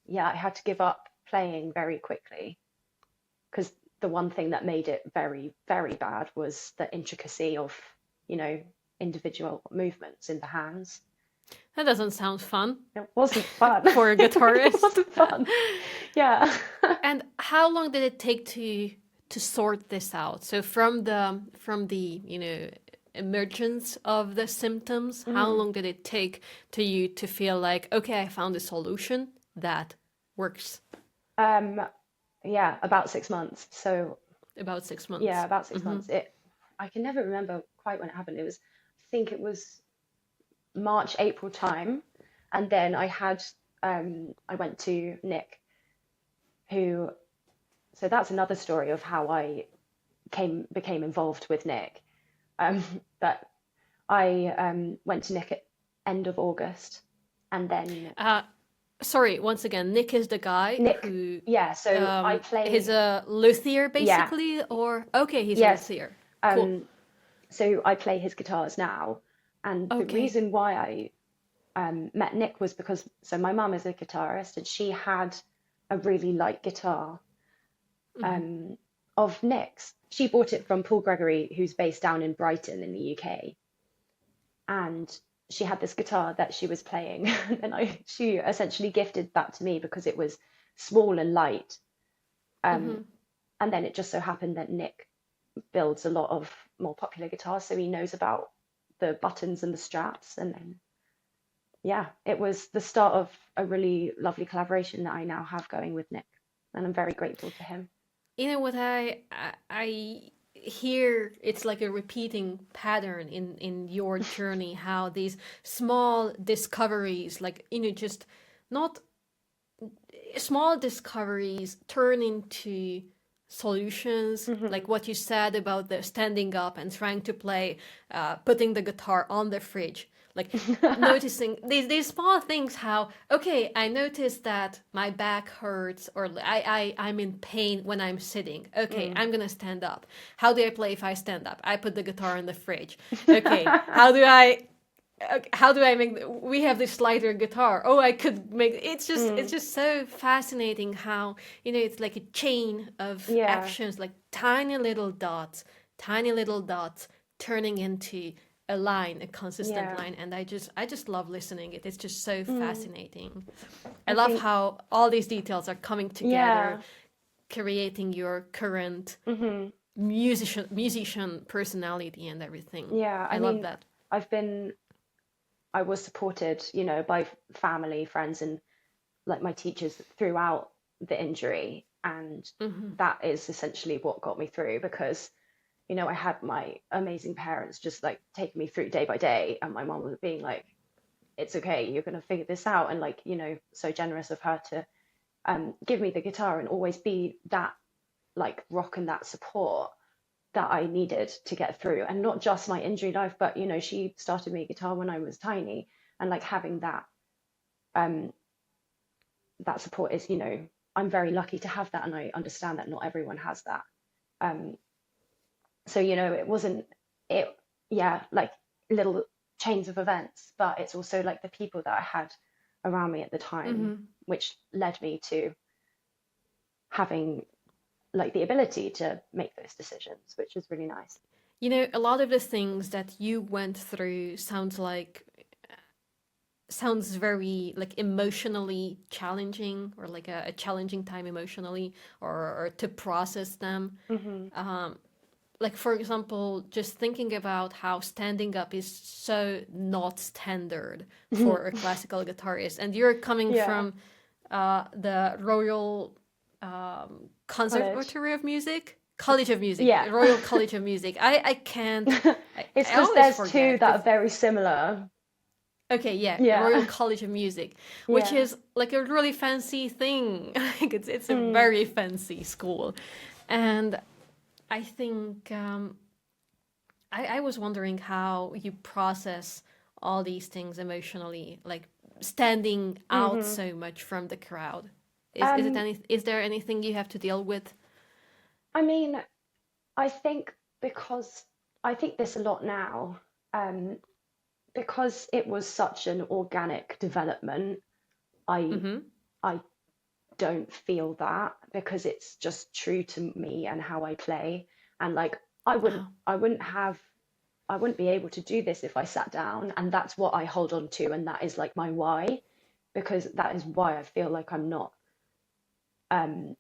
yeah, I had to give up playing very quickly because the one thing that made it very, very bad was the intricacy of, you know, individual movements in the hands. That doesn't sound fun It wasn't fun. for a It guitarist. wasn't fun. Yeah. And how long did it take to sort this out? So from the emergence of the symptoms, how Mm. long did it take to you to feel like, okay, I found a solution that works? Um, yeah, about 6 months. So About six yeah, months. about six Hmm. months. I can never remember quite when it happened. I think it was March, April time. And then I went to Nick, who, so that's another story of how I became involved with Nick. Um, but I went to Nick at end of August, and then Uh, Sorry, once again, Nick is the guy Nick, who yeah. So I he's play, a luthier yeah, basically, or okay, he's a yes. luthier. Cool. Um, so I play his guitars now, and the Okay. reason why I met Nick was because so my mum is a guitarist, and she had a really light guitar Hmm. um, of Nick's. She bought it from Paul Gregory, who's based down in Brighton in the UK, and she had this guitar that she was playing, and she essentially gifted that to me because it was small and light. Um, Hmm. and then it just so happened that Nick builds a lot of more popular guitars, so he knows about the buttons and the straps. And then, yeah, it was the start of a really lovely collaboration that I now have going with Nick, and I'm very grateful to him. You know what I hear, it's like a repeating pattern in your journey, how these small discoveries, like just not small discoveries turn into solutions, Hmm. like what you said about the standing up and trying to play, putting the guitar on the fridge, like noticing these small things. How, okay, I noticed that my back hurts, or I'm in pain when I'm sitting. Okay, Mm. I'm gonna stand up. How do I play if I stand up? I put the guitar in the fridge. Okay, how do I make we have this slider guitar. Oh, I could make it's Mm. just so fascinating how, it's like a chain of Yeah, actions, like tiny little dots turning into a line, a consistent yeah. line. And I just love listening it. It's just so Mm. fascinating. I I love think, how all these details are coming together, yeah. creating your current Hmm. musician personality and everything. Yeah, I I love mean, that. I've been, I was supported, by family, friends, and like my teachers throughout the injury. And Hmm. that is essentially what got me through because, I had my amazing parents just like taking me through day by day. And my mom was being like, it's okay, you're going to figure this out. And like, so generous of her to give me the guitar and always be that like rock and that support that I needed to get through, and not just my injury life, but she started me guitar when I was tiny, and like having um that support is, I'm very lucky to have that, and I understand that not everyone has that. Um, so it wasn't it, yeah, like little chains of events, but it's also like the people that I had around me at the time, Hmm. which led me to having like the ability to make those decisions, which is really nice. A lot of the things that you went through sounds very like emotionally challenging, or like a challenging time emotionally, or to process them. Hmm. Like, for example, just thinking about how standing up is so not standard for a classical guitarist, and you're coming Yeah, from the Royal college. Conservatory of Music, College of Music, Yeah. Royal College of Music. I can't. It's I because always there's forget two that are because very similar. okay, yeah, Royal Yeah. College of Music, which Yeah. is like a really fancy thing. Like it's a Mm. very fancy school, and I think I was wondering how you process all these things emotionally, like standing out Hmm. so much from the crowd. Um, Is there anything you have to deal with? I mean, I think because I think this a lot now, um, because it was such an organic development, I Mm-hmm. I don't feel that because it's just true to me and how I play. And like Oh. I wouldn't be able to do this if I sat down. And that's what I hold on to, and that is like my why, because that is why I feel like I'm not um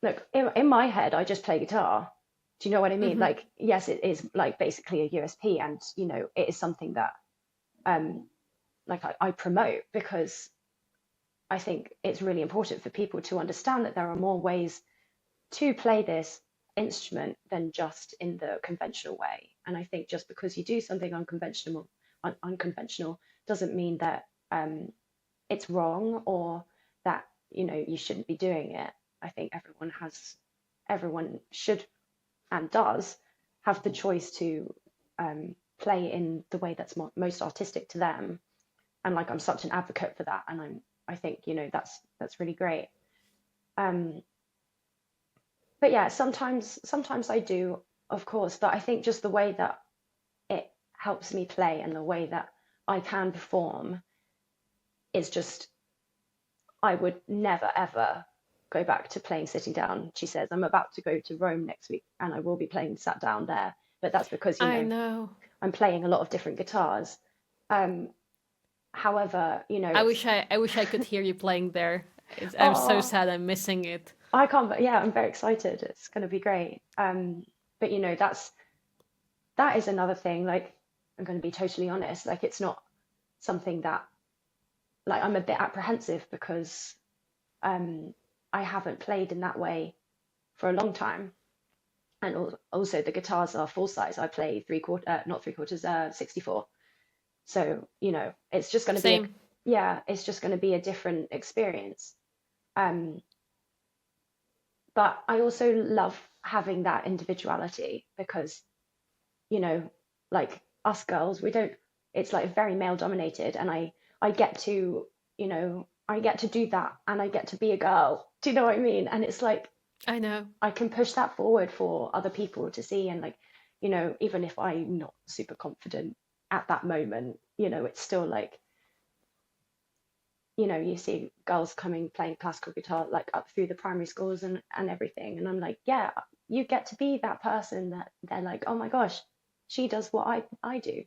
look in my head I just play guitar. Do you know what I mean? Mm-hmm. Like, yes, it is like basically a USP, and it is something that um like I promote because I think it's really important for people to understand that there are more ways to play this instrument than just in the conventional way. And I think just because you do something unconventional doesn't mean that it's wrong or that, you know, you shouldn't be doing it. I think everyone should and does have the choice to play in the way that's most artistic to them. And like, I'm such an advocate for that, and I think, you know, that's really great. But yeah, sometimes I do, of course, but I think just the way that it helps me play and the way that I can perform is just, I would never ever go back to playing sitting down. She says, I'm about to go to Rome next week and I will be playing sat down there, but that's because, you I know, know. I'm playing a lot of different guitars. However, you know, I wish I could hear you playing there. I'm so oh, sad I'm missing it. I can't, but yeah, I'm very excited. It's going to be great. But you know, that is another thing. Like, I'm going to be totally honest. Like, it's not something that, like, I'm a bit apprehensive because I haven't played in that way for a long time. And also the guitars are full size. I play not three quarters, 64. So, you know, it's just going to be Same. it's just going to be a different experience. Um, but I also love having that individuality because, you know, like us girls, it's like very male dominated, and I get to, you know, I get to do that and I get to be a girl. Do you know what I mean? And it's like, I know. I can push that forward for other people to see. And like, you know, even if I'm not super confident at that moment, you know, it's still like, you know, you see girls coming playing classical guitar like up through the primary schools and everything. And I'm like, yeah, you get to be that person that they're like, oh my gosh, she does what I do.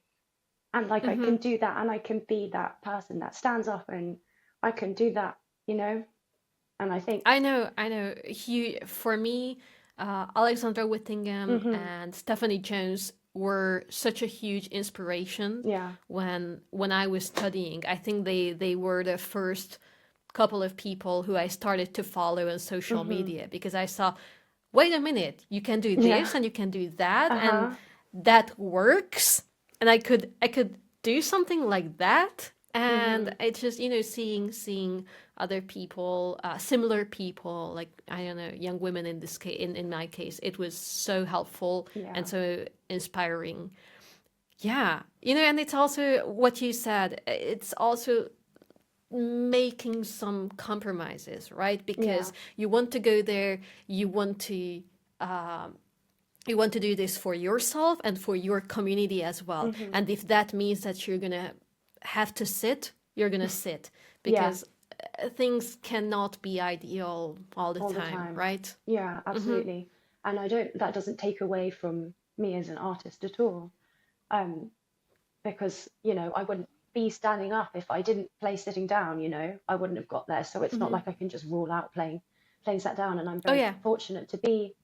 And like, I Hmm. can do that, and I can be that person that stands up, and I can do that, you know? And I think, I know. I know. For me, Alexandra Whittingham hmm and Stephanie Jones were such a huge inspiration yeah, when I was studying. I think they were the first couple of people who I started to follow on social hmm media because I saw, wait a minute, you can do yeah, this and you can do that and uh-huh, that works, and I could do something like that. hmm And it's just, you know, seeing other people, similar people, like, I don't know, young women in this case, in my case, it was so helpful and yeah, so inspiring. Yeah, you know, and it's also what you said. It's also making some compromises, right? yeah, Because you want to go there, you want to you want to do this for yourself and for your community as well. hmm And if that means that you're gonna have to sit, you're gonna sit yeah, because things cannot be ideal all the all the time, time. right? Yeah, absolutely. And that doesn't take away from me as an artist at all. Um, because, you know, I wouldn't be standing up if I didn't play sitting down, you know, I wouldn't have got there. So it's not Hmm. like I can just rule out playing sat down. And I'm Oh very yeah. fortunate to be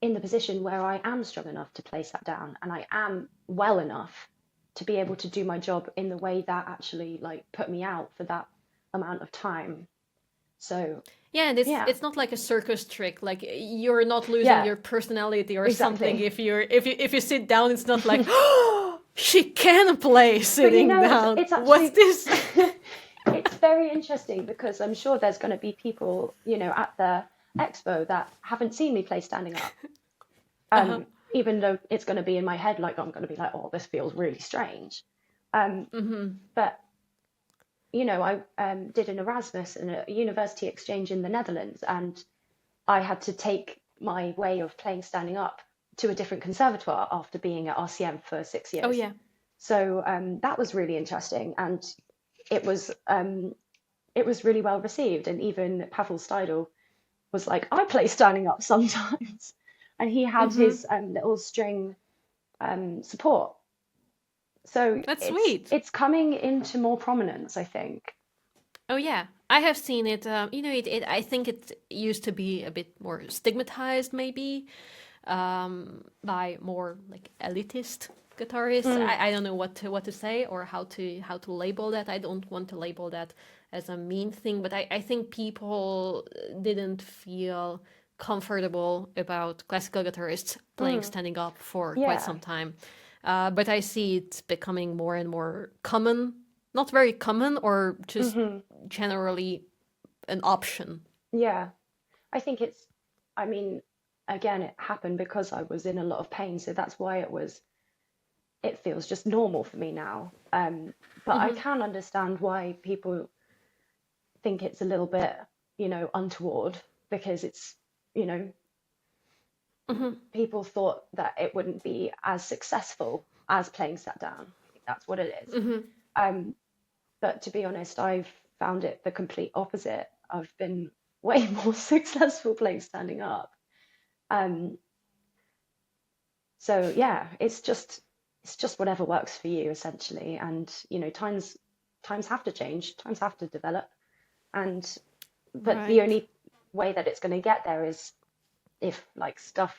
in the position where I am strong enough to play sat down, and I am well enough to be able to do my job in the way that actually like put me out for that amount of time. So Yeah, and it's yeah, it's not like a circus trick. Like, you're not losing yeah, your personality or something exactly. if you sit down. It's not like, oh, she can play But you sitting know, down. it's What's actually this? it's very interesting because I'm sure there's going to be people, you know, at the expo that haven't seen me play standing up. Uh-huh. Even though it's going to be in my head, like I'm going to be like, oh, this feels really strange. Um, Mm-hmm. but you know, I did an Erasmus and a university exchange in the Netherlands, and I had to take my way of playing standing up to a different conservatoire after being at RCM for 6 Oh years. yeah. So that was really interesting, and it was um, it was really well received. And even Pavel Steidl was like, I play standing up sometimes, and he had Mm-hmm. his little string support. So That's it's sweet. it's coming into more prominence, I think. Oh yeah, I have seen it. You know, I think it used to be a bit more stigmatized, maybe, by more like elitist guitarist. I don't know what to say or how to label that. I don't want to label that as a mean thing, but I think people didn't feel comfortable about classical guitarists playing standing up for quite Yeah. some time. But I see it becoming more and more common, not very common, or just generally an option. Yeah. I think I mean, again, it happened because I was in a lot of pain, so that's why it feels just normal for me now. But I can understand why people think it's a little bit, untoward because it's, you know, people thought that it wouldn't be as successful as playing sat down. I think that's what it is. Um, but to be honest, I've found it the complete opposite. I've been way more successful playing standing up. Um, so yeah, it's just whatever works for you essentially. And times have to change, times have to develop. And but the Right. only way that it's going to get there is if like stuff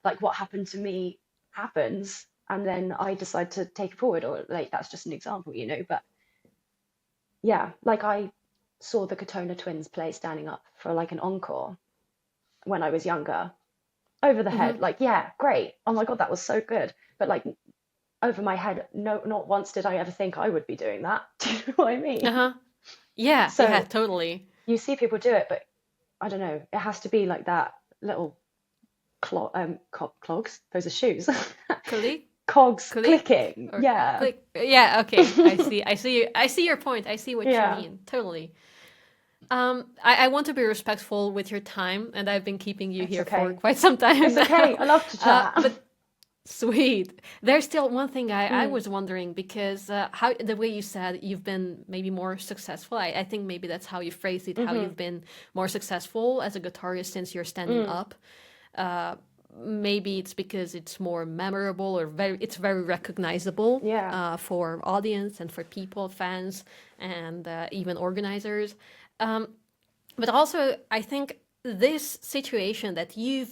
like what happened to me happens and then I decide to take it forward, or like that's just an example, but yeah, like I saw the Katona twins play standing up for like an encore when I was younger, over the head, like yeah, great, oh my God, that was so good, but like over my head, no, not once did I ever think I would be doing that. Do you know what I mean? Uh-huh. Yeah, yeah, So totally. you see people do it, but I don't know, it has to be like that little clogs, those are shoes. Click, Cogs click, clicking. or Yeah. click. Yeah, okay. I see your point. I see what you Yeah. mean. Totally. I want to be respectful with your time, and I've been keeping you It's here for okay. quite some time It's okay. now. I love to chat. But sweet. There's still one thing I Mm, was wondering because how the way you said you've been maybe more successful. I think maybe that's how you phrased it. How mm-hmm, you've been more successful as a guitarist since you're standing mm, up. Uh, Maybe it's because it's more memorable or it's very recognizable yeah, for audience and for people, fans, and even organizers. Um, but also, I think this situation that you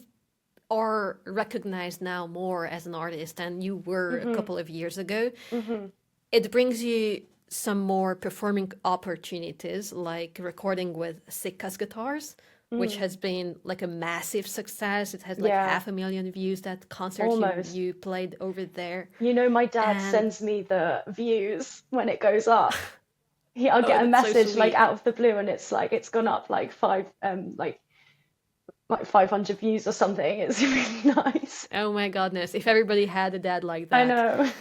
are recognized now more as an artist than you were a mm-hmm, couple of years ago, mm-hmm, it brings you some more performing opportunities, like recording with Sika's guitars, which mm, has been like a massive success. It has like yeah, 500,000 views, that concert almost. you played over there. My dad And sends me the views when it goes up. I'll oh, get a that's so message like sweet. out of the blue, and it's like it's gone up like like 500 views or something. It's really nice. Oh my goodness. If everybody had a dad like I that. know.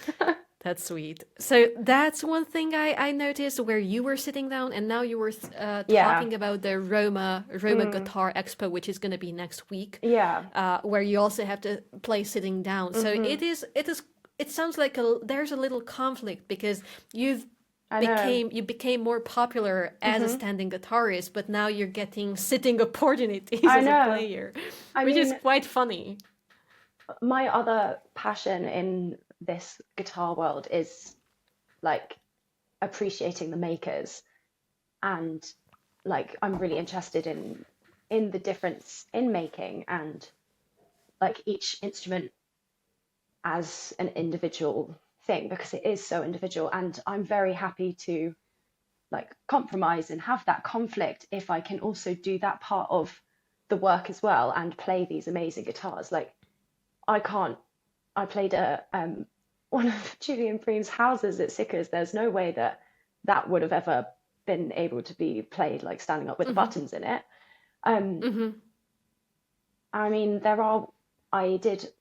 That's sweet. So that's one thing I noticed where you were sitting down, and now you were Yeah. talking about the Roma Mm, Guitar Expo, which is going to be next week, yeah. where you also have to play sitting down. So Mm-hmm. it sounds like there's a little conflict because I know. you became more popular as a Mm-hmm. standing guitarist, but now you're getting sitting opportunities I as a know. player, I which is mean, quite funny. my other passion in this guitar world is like appreciating the makers, and like I'm really interested in the difference in making and like each instrument as an individual thing, because it is so individual, and I'm very happy to like compromise and have that conflict if I can also do that part of the work as well and play these amazing guitars. Like I can't I played a one of Julian Bream's houses at Sickers. There's no way that that would have ever been able to be played like standing up with the Hmm. buttons in it. Um, Hmm. I mean, I did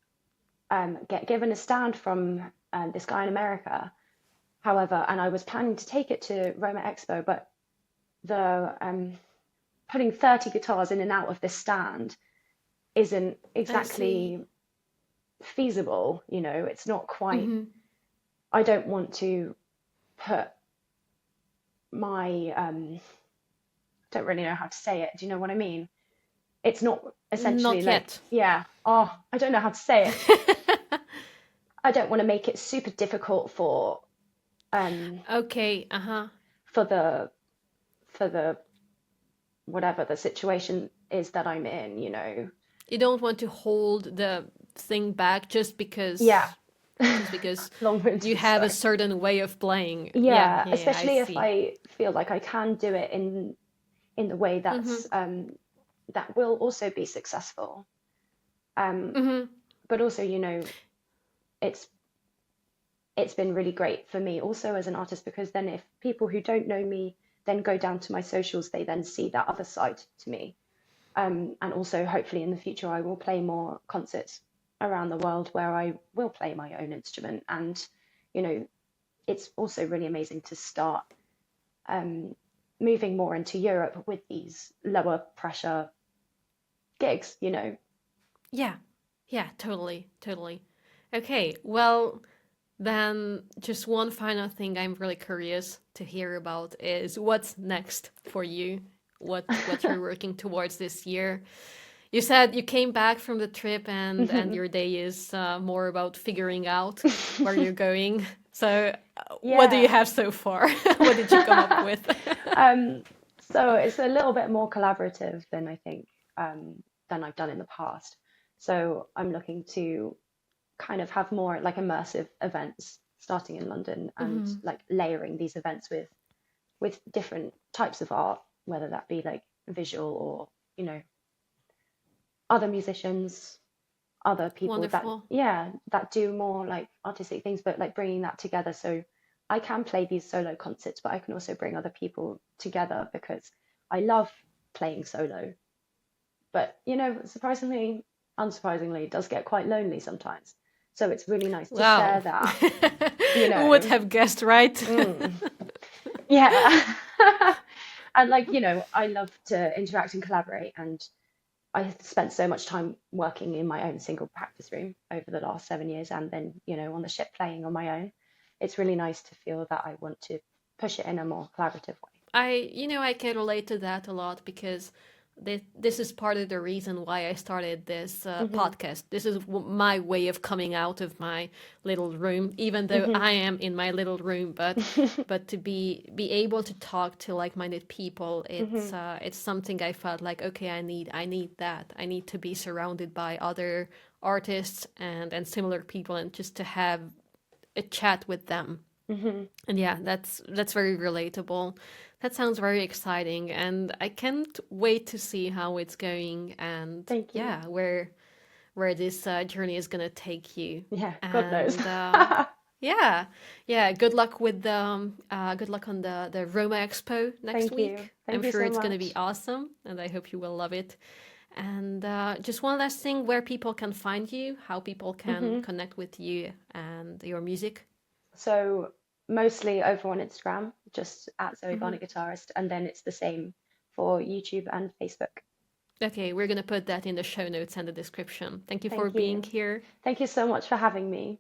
get given a stand from this guy in America, however, and I was planning to take it to Roma Expo, but the putting 30 guitars in and out of this stand isn't I see. exactly feasible. It's not quite, Hmm. I don't want to put my don't really know how to say it. Do you know what I mean? It's not essentially Not like, yet. yeah, oh, I don't know how to say it. I don't want to make it super difficult um Okay, uh-huh. for the whatever the situation is that I'm in. You don't want to hold the thing back just Yeah, because just because you Long-winded have a story. certain way of playing. Yeah, Yeah, yeah, I especially if see. I feel like I can do it in the way Mm-hmm. that will also be successful. Um, Mm-hmm. but also, it's it's been really great for me also as an artist, because then if people who don't know me then go down to my socials, they then see that other side to me. And also, hopefully, in the future, I will play more concerts around the world where I will play my own instrument. And, you know, it's also really amazing to start um, moving more into Europe with these lower pressure gigs. Yeah, yeah, totally, totally. Okay, well, then just one final thing I'm really curious to hear about is what's next for you? What you're working towards this year? You said you came back from the trip and your day is more about figuring out where you're going. So, what do you Yeah. have so far? What did you come up with? Um, so it's a little bit more collaborative than I think than I've done in the past. So I'm looking to kind of have more like immersive events starting in London, and Hmm. like layering these events with different types of art, whether that be like visual or, other musicians, other people that, Wonderful. yeah, that do more like artistic things, but like bringing that together. So I can play these solo concerts, but I can also bring other people together, because I love playing solo. But, surprisingly, unsurprisingly, it does get quite lonely sometimes. So it's really nice to share Wow. that, you Who would know. have guessed, right? Mm, yeah. And like, I love to interact and collaborate. And I spent so much time working in my own single practice room over the last 7 years, and then, on the ship playing on my own. It's really nice to feel that I want to push it in a more collaborative way. I can relate to that a lot because this is part of the reason why I started this Hmm. podcast. This is my way of coming out of my little room, even though Hmm. I am in my little room. But to be able to talk to like-minded people, Hmm. it's something I felt like, okay, I need that. I need to be surrounded by other artists and similar people, and just to have a chat with them. Hmm. And yeah, that's very relatable. That sounds very exciting, and I can't wait to see how it's going and Thank you. yeah, where this journey is gonna take you. Yeah, God knows. And yeah, yeah. Good luck on the Roma Expo next Thank you. week. I'm Thank you sure so it's gonna be much. awesome, and I hope you will love it. And just one last thing, where people can find you, how people can Hmm. connect with you and your music. So mostly over on Instagram, just at Zoe Mm-hmm. Barnett Guitarist, and then it's the same for YouTube and Facebook. Okay, we're gonna put that in the show notes and the description. Thank you for Thank being you. here. Thank you so much for having me.